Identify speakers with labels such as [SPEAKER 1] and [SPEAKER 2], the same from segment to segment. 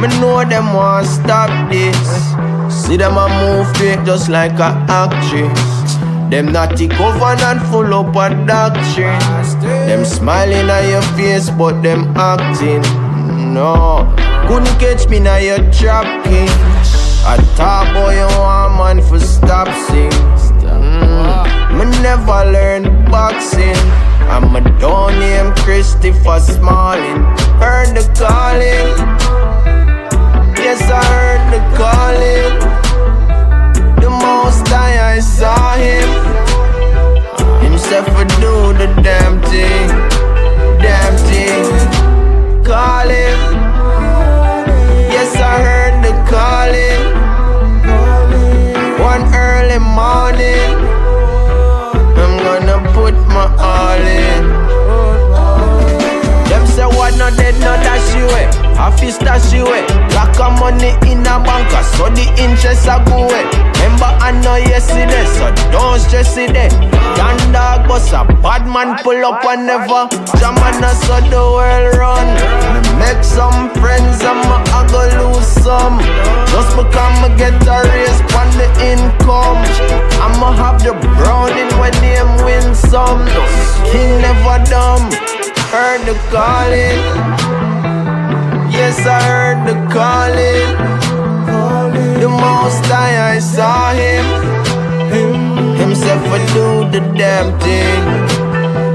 [SPEAKER 1] Me know them want stop this. See them a move fake just like a actress. Them naughty covenant full up a doctrine. Them smiling at your face but them acting. No, couldn't catch me now your trap king. I talk boy you want man for stop sing. Me never learn boxing. I'm a don't name Christopher Smalling. Heard the calling. Yes I heard the calling. The most I saw him. Himself would do the damn thing. Damn thing. Call him. Yes I heard the calling. One early morning, I'm gonna put my all in. Them say what no dead, no dash you way. Half is stash you way. Lock a money in a banker, so the interest a go away. Remember I know yesterday, so don't stress it there. Young dog bust a bad man pull up and never jam and so the world run. Me make some friends and I go lose some. Just because I get a raise on the income. I'ma have the browning when them win some. King never dumb. Heard the calling. Yes I heard the calling. The most I saw him. Himself would do the damn thing.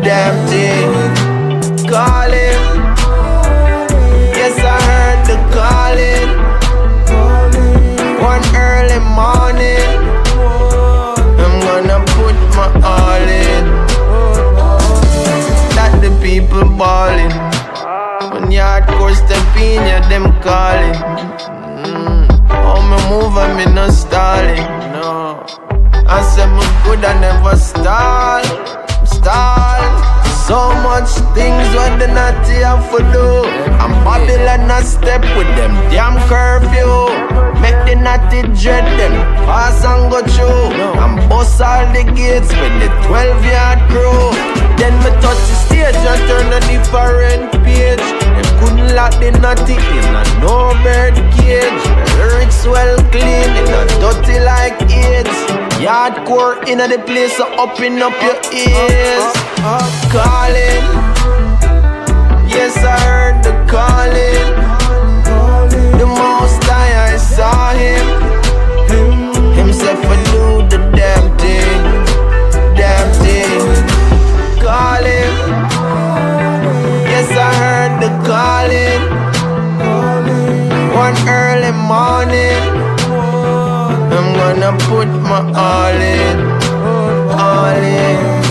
[SPEAKER 1] Damn thing. Call him. Yes I heard the calling. One early morning, I'm gonna put my all in. That the people ballin'. When you hardcore step in, yeah, them calling. Oh, me move and me no stalling. No, I said me good I never stall. So much things what the naughty have to do. I'm Babylon a step with them damn curfew. Make the naughty dread them pass and go through. And bust all the gates with the 12-yard crew. Then me touch the stage and turn a different page. Them couldn't lock the naughty in a no bird cage. Lyrics well clean, it not dirty like AIDS. Yardcore in the place, so open up your ears. Calling, yes I heard the calling. The most I saw him. Himself would do the damn thing. Damn thing. Call him. Yes I heard the calling. One early morning, I'm gonna put my all in. All in.